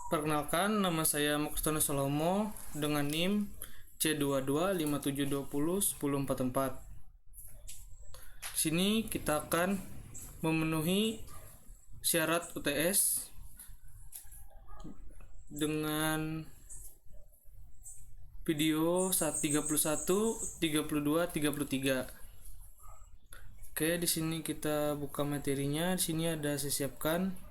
Perkenalkan, nama saya Mokristano Salomo dengan NIM C2257201044. Di sini kita akan memenuhi syarat UTS dengan video 31, 32, 33. Oke, di sini kita buka materinya. Di sini ada saya siapkan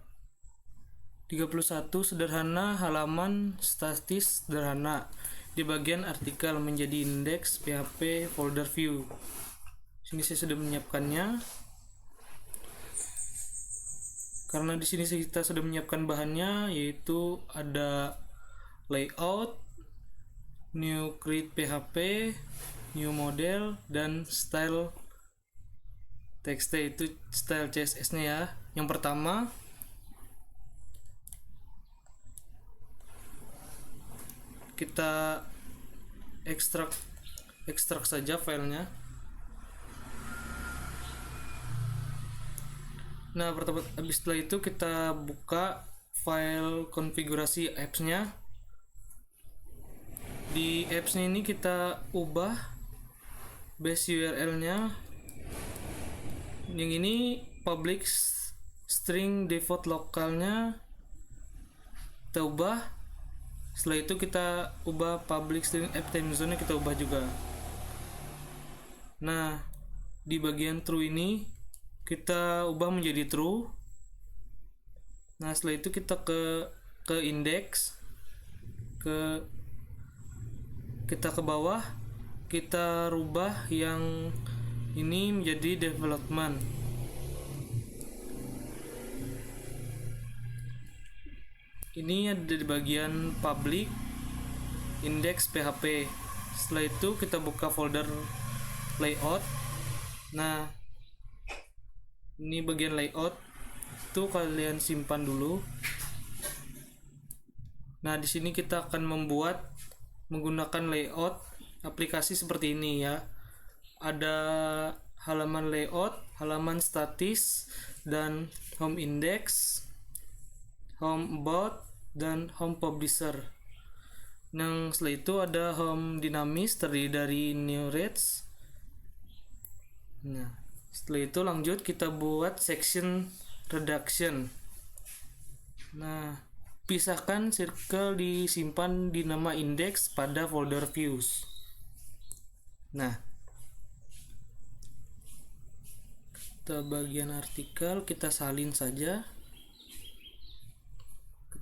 31 sederhana halaman statis sederhana. Di bagian artikel menjadi indeks PHP folder view. Sini saya sudah menyiapkannya. Karena di sini kita sudah menyiapkan bahannya, yaitu ada layout, new create PHP, new model, dan style txt, itu style CSS-nya ya. Yang pertama, kita ekstrak saja filenya. Nah, habis setelah itu kita buka file konfigurasi apps-nya. Di apps-nya ini kita ubah base URL-nya. Yang ini public string default lokalnya kita ubah. Setelah itu kita ubah public string app time zone-nya, kita ubah juga. Nah, di bagian true ini kita ubah menjadi true. Nah, setelah itu kita ke index, kita ke bawah, kita rubah yang ini menjadi development. Ini ada di bagian public index PHP. Setelah itu kita buka folder layout. Nah, ini bagian layout itu kalian simpan dulu. Nah, di sini kita akan menggunakan layout aplikasi seperti ini ya. Ada halaman layout, halaman statis, dan home index, home about, dan home publisher. Yang setelah itu ada home dinamis terdiri dari new reads. Nah, setelah itu lanjut kita buat section reduction. Nah, pisahkan circle disimpan di nama index pada folder views. Nah, kita bagian artikel kita salin saja.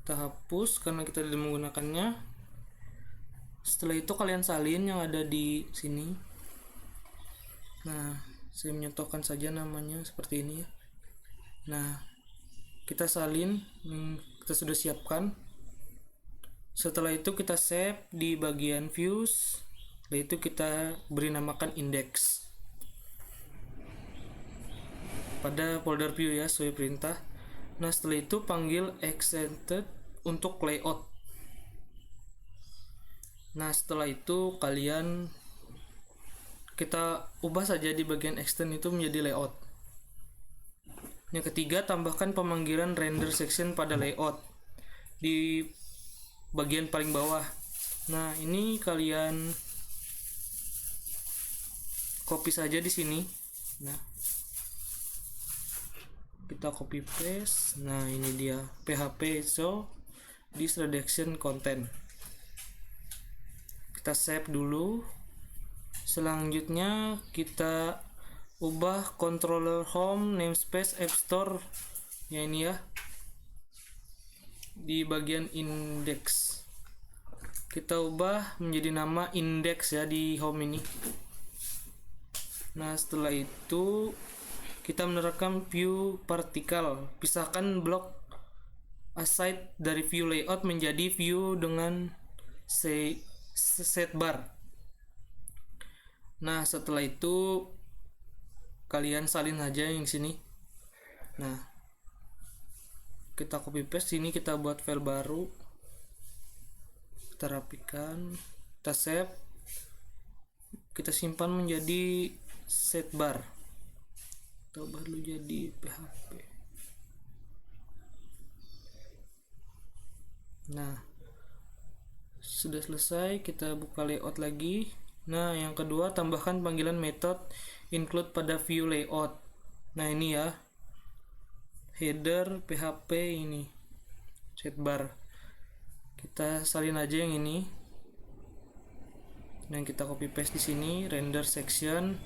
Kita hapus karena kita tidak menggunakannya. Setelah itu kalian salin yang ada di sini. Nah, saya menyontohkan saja namanya seperti ini ya. Nah, kita salin kita sudah siapkan. Setelah itu kita save di bagian views. Setelah itu kita beri namakan index pada folder view ya, sesuai perintah. Nah, setelah itu panggil extended untuk layout. Nah, setelah itu kita ubah saja di bagian extend itu menjadi layout. Yang ketiga, tambahkan pemanggilan render section pada layout di bagian paling bawah. Nah, ini kalian copy saja di sini. Nah, kita copy paste. Nah, ini dia PHP show this reduction content. Kita save dulu. Selanjutnya kita ubah controller home namespace app store ya, ini ya, di bagian index kita ubah menjadi nama index ya di home ini. Nah, setelah itu kita menerapkan view partikel. Pisahkan blok aside dari view layout menjadi view dengan set bar. Nah, setelah itu kalian salin aja yang sini. Nah, kita copy paste sini, kita buat file baru, kita rapikan, kita save, kita simpan menjadi set bar. Kita ubah dulu jadi PHP. Nah, sudah selesai, kita buka layout lagi. Nah, yang kedua, tambahkan panggilan method include pada view layout. Nah, ini ya, header PHP ini sidebar, kita salin aja yang ini dan kita copy paste di sini. Render section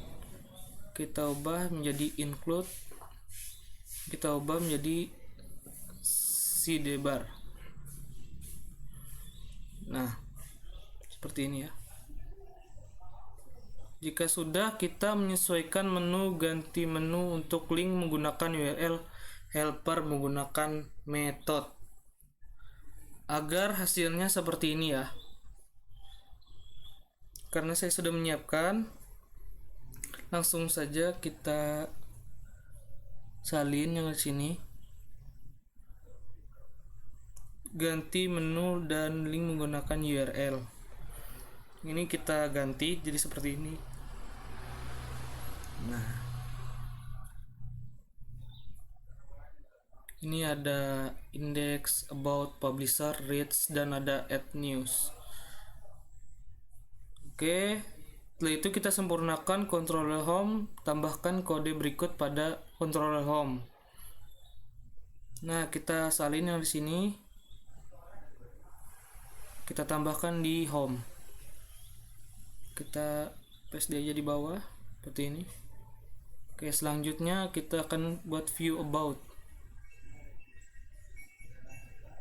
kita ubah menjadi include, kita ubah menjadi sidebar. Nah, seperti ini ya. Jika sudah, kita menyesuaikan menu, ganti menu untuk link menggunakan URL helper menggunakan method agar hasilnya seperti ini ya. Karena saya sudah menyiapkan, langsung saja kita salin yang di sini, ganti menu dan link menggunakan URL. Ini kita ganti jadi seperti ini. Nah, ini ada index, about, publisher, reads, dan ada add news. Oke, setelah itu kita sempurnakan controller home, tambahkan kode berikut pada controller home. Nah, kita salin yang di sini, kita tambahkan di home, kita paste aja di bawah seperti ini. Oke, selanjutnya kita akan buat view about.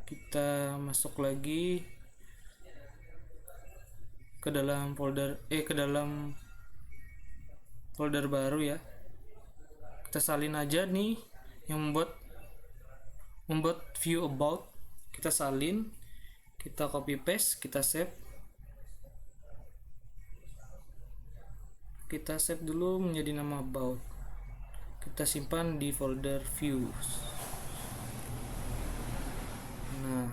Kita masuk lagi ke dalam folder baru ya. Kita salin aja nih yang membuat view about, kita salin, kita copy paste, kita save. Kita save dulu menjadi nama about, kita simpan di folder views. Nah,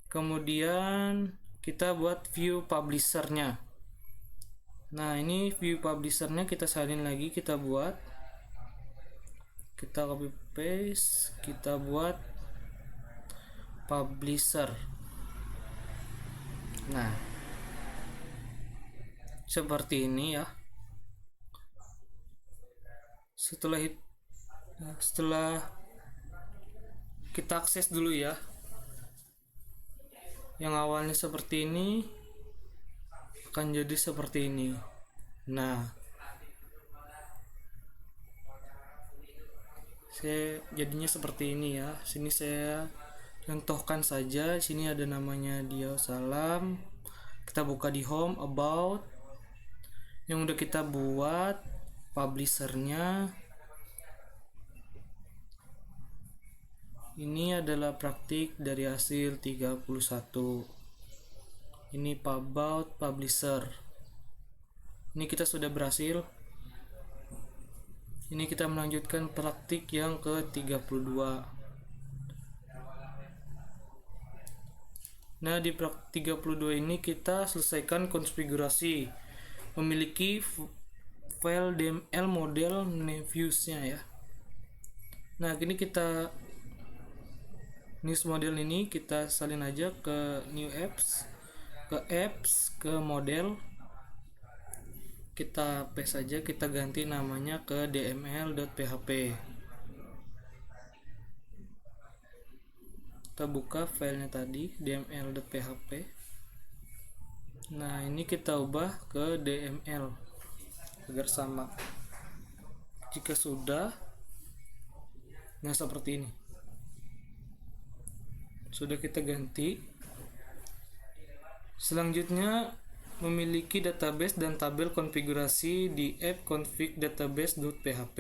kemudian kita buat view publishernya. Nah, ini view publishernya kita salin lagi, kita buat, kita copy paste, kita buat publisher. Nah, seperti ini ya. Setelah kita akses dulu ya, yang awalnya seperti ini akan jadi seperti ini. Nah, saya jadinya seperti ini ya. Sini saya contohkan saja. Sini ada namanya Dia Salam. Kita buka di home, about, yang udah kita buat, publishernya. Ini adalah praktik dari hasil 31. Ini about publisher. Ini kita sudah berhasil. Ini kita melanjutkan praktik yang ke-32. Nah, di praktik 32 ini kita selesaikan konfigurasi, memiliki file DML model viewsnya ya. Nah, ini kita news model ini kita salin aja ke new apps, ke model, kita paste saja, kita ganti namanya ke dml.php. Kita buka filenya tadi, dml.php. Nah, ini kita ubah ke dml agar sama. Jika sudah, nah seperti ini, sudah kita ganti. Selanjutnya, memiliki database dan tabel konfigurasi di app config database.php.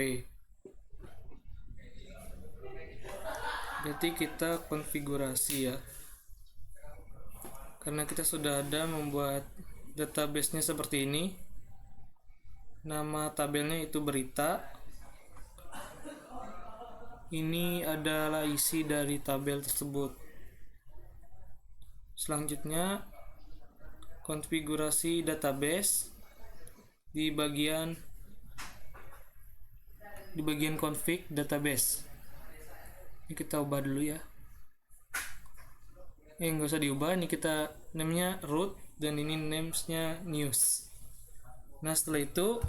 Berarti kita konfigurasi ya, karena kita sudah ada membuat database-nya seperti ini. Nama tabelnya itu berita. Ini adalah isi dari tabel tersebut. Selanjutnya, konfigurasi database di bagian config database. Ini kita ubah dulu ya. nggak usah diubah, ini kita namanya root dan ini namesnya news. Nah setelah itu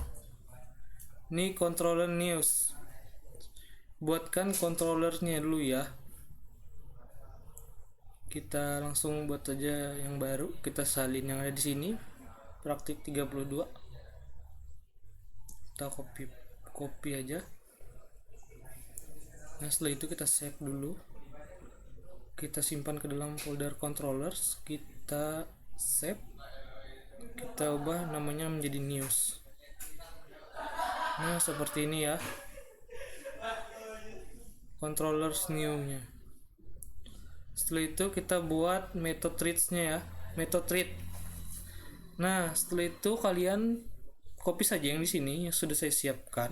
ini controller news, buatkan controllernya dulu ya. Kita langsung buat aja yang baru, kita salin yang ada di sini praktik 32, kita copy aja. Nah setelah itu kita save dulu, kita simpan ke dalam folder controllers, kita save, kita ubah namanya menjadi news. Nah seperti ini ya controllers new-nya. Setelah itu kita buat method reads-nya ya, method read. Nah setelah itu kalian copy saja yang di sini yang sudah saya siapkan,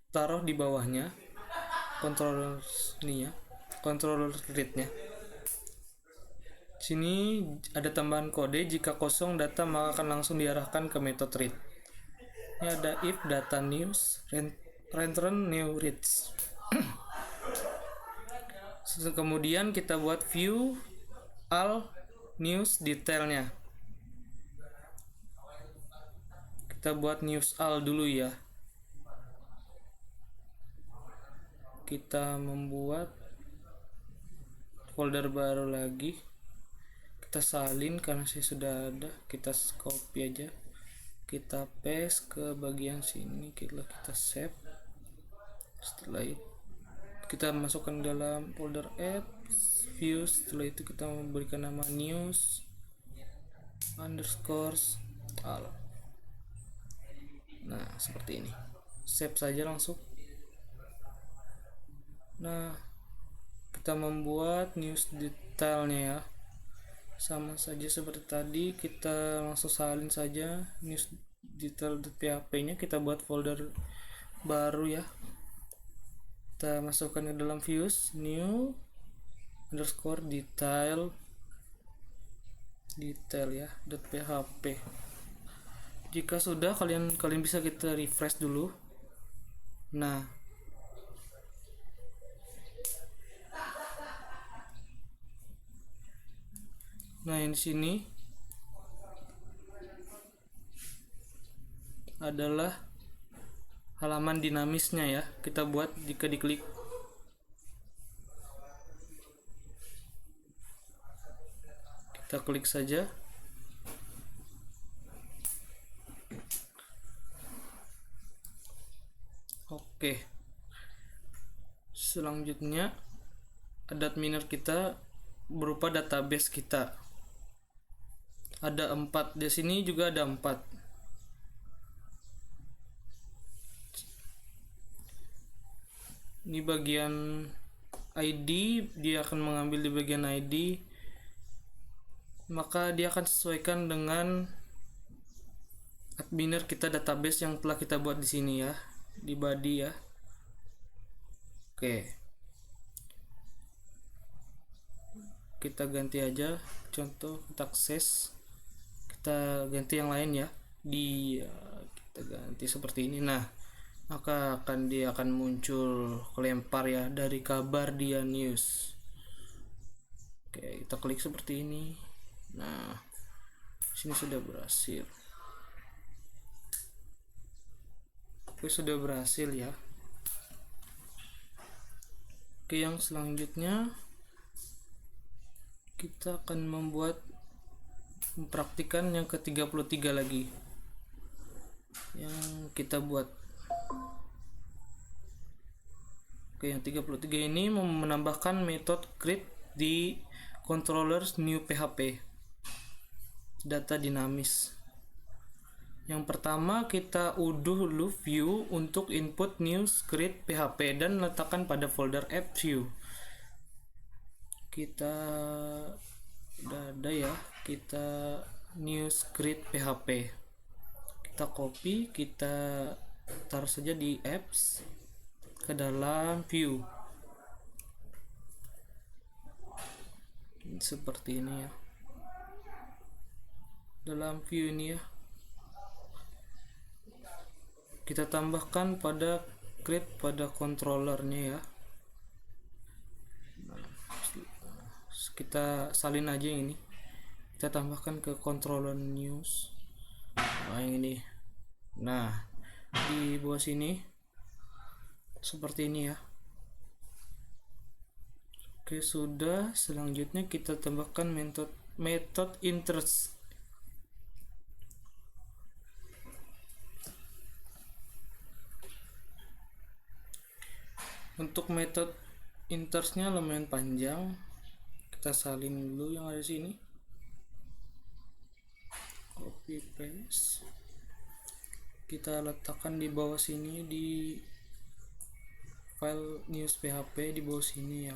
taruh di bawahnya controller ini ya, controller read-nya. Sini ada tambahan kode, jika kosong data maka akan langsung diarahkan ke method read. Ini ada if data news return new reads. Kemudian kita buat view all news detailnya. Kita buat news all dulu ya. Kita membuat folder baru lagi, kita salin karena saya sudah ada, kita copy aja, kita paste ke bagian sini, kita save. Setelah itu kita masukkan dalam folder apps views. Setelah itu kita memberikan nama news underscores all. Nah seperti ini, save saja langsung. Nah kita membuat news detailnya ya, sama saja seperti tadi, kita langsung salin saja news detail.php nya, kita buat folder baru ya, kita masukkan ke dalam views new underscore detail ya .php. Jika sudah kalian bisa kita refresh dulu. Nah yang di sini adalah halaman dinamisnya ya, kita buat jika diklik. Kita klik saja. Oke. Selanjutnya adminer kita berupa database kita. Ada 4 di sini, juga ada 4. Ini bagian ID, dia akan mengambil di bagian ID, maka dia akan sesuaikan dengan adminer kita database yang telah kita buat di sini ya, di body ya. Oke, kita ganti aja, contoh kita akses, kita ganti yang lain ya, kita ganti seperti ini. Nah maka dia akan muncul kelempar ya dari kabar dia news. Oke, kita klik seperti ini. Nah sini sudah berhasil. Oke, sudah berhasil ya. Oke, yang selanjutnya kita akan mempraktikkan yang ke-33 lagi yang kita buat. Oke, yang 33 ini menambahkan metode create di controllers new PHP data dinamis. Yang pertama kita unduh dulu view untuk input news create PHP dan letakkan pada folder app view. Kita udah ada ya, kita news create PHP, kita copy, kita taruh saja di apps ke dalam view seperti ini ya, dalam view ini ya, kita tambahkan pada create pada controllernya ya. Nah, kita salin aja yang ini, kita tambahkan ke controller news. Nah yang ini, nah di bawah sini seperti ini ya. Oke, sudah. Selanjutnya kita tambahkan method interest. Untuk method interestnya lumayan panjang, kita salin dulu yang ada di sini, copy paste, kita letakkan di bawah sini di file news php di bawah sini ya,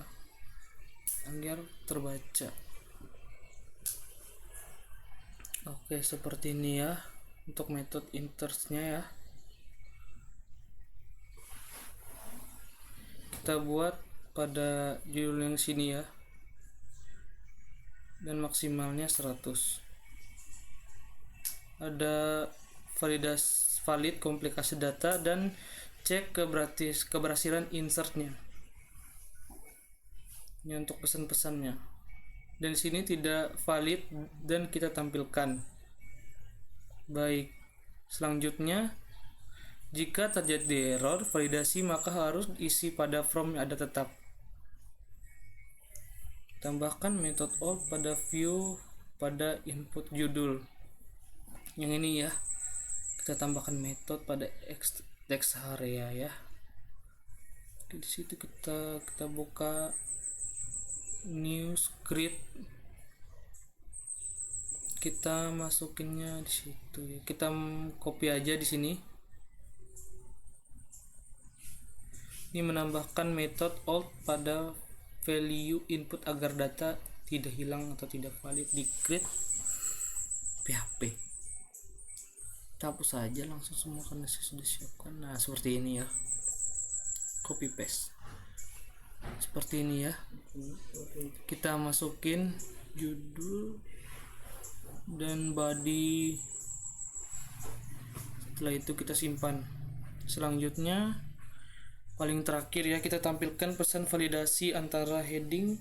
agar terbaca. Oke, seperti ini ya untuk method interestnya ya. Kita buat pada judul yang sini ya, dan maksimalnya 100. Ada valid komplikasi data dan cek keberhasilan insertnya. Ini untuk pesan-pesannya. Dan sini tidak valid dan kita tampilkan. Baik, selanjutnya jika terjadi error validasi maka harus isi pada form yang ada tetap. Tambahkan method all pada view pada input judul. Yang ini ya, kita tambahkan method pada text area ya. Di situ kita buka news grid, kita masukinnya di situ ya. Kita copy aja di sini. Ini menambahkan method alt pada value input agar data tidak hilang atau tidak valid di grid PHP. Kita hapus saja langsung semua karena saya sudah siapkan. Nah seperti ini ya, copy paste seperti ini ya. Kita masukin judul dan body, setelah itu kita simpan. Selanjutnya paling terakhir ya, kita tampilkan pesan validasi antara heading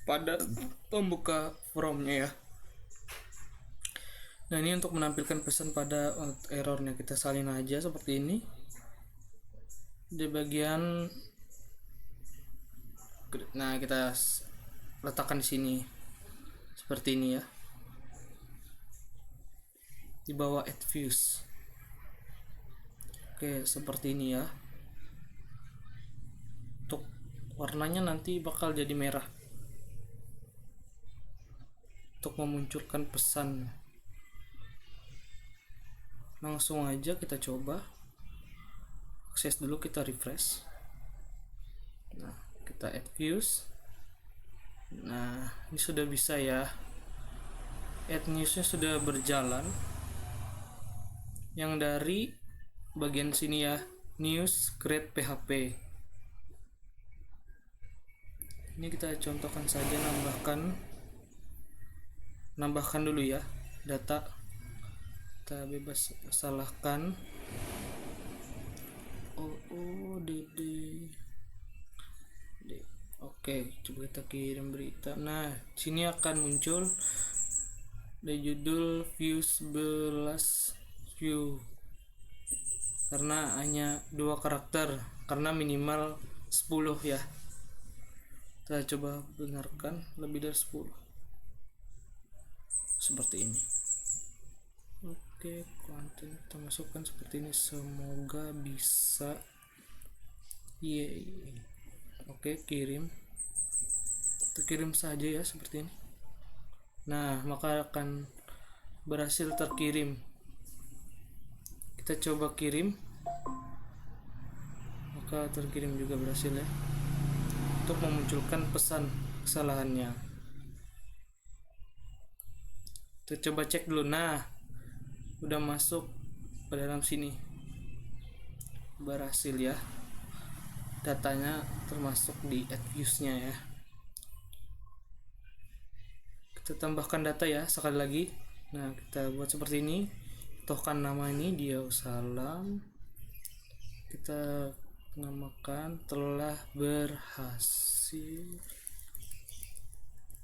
pada pembuka formnya ya. Nah ini untuk menampilkan pesan pada errornya, kita salin aja seperti ini di bagian. Nah kita letakkan di sini seperti ini ya, di bawah add views. Oke, seperti ini ya. Untuk warnanya nanti bakal jadi merah untuk memunculkan pesan. Langsung aja kita coba akses dulu, kita refresh. Nah kita add views. Nah ini sudah bisa ya, add newsnya sudah berjalan. Yang dari bagian sini ya, news grade PHP. Ini kita contohkan saja, nambahkan dulu ya data, kita bebas salahkan OODD. Oke, coba kita kirim berita. Nah sini akan muncul di judul views 11 view karena hanya 2 karakter, karena minimal 10 ya. Kita coba benarkan lebih dari 10 seperti ini. Oke, konten kita masukkan seperti ini, semoga bisa. Oke, kirim. Kita kirim saja ya seperti ini. Nah maka akan berhasil terkirim. Kita coba kirim, maka terkirim juga berhasil ya, untuk memunculkan pesan kesalahannya. Kita coba cek dulu. Nah udah masuk ke dalam sini, berhasil ya, datanya termasuk di add views-nya ya. Kita tambahkan data ya sekali lagi. Nah kita buat seperti ini, tohkan nama ini dia salam, kita namakan telah berhasil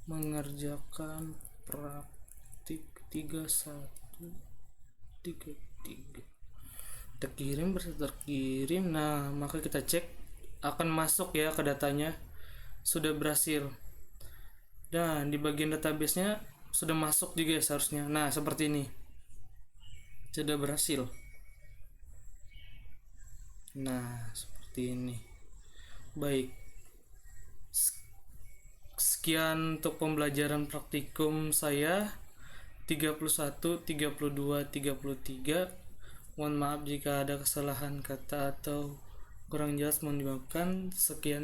mengerjakan praktik 3133 terkirim terkirim. Nah, maka kita cek akan masuk ya ke datanya, sudah berhasil. Dan di bagian database-nya sudah masuk juga ya seharusnya. Nah, seperti ini, sudah berhasil. Nah, seperti ini. Baik, sekian untuk pembelajaran praktikum saya 31, 32, 33. Mohon maaf jika ada kesalahan kata atau kurang jelas, mohon dimaafkan. Sekian.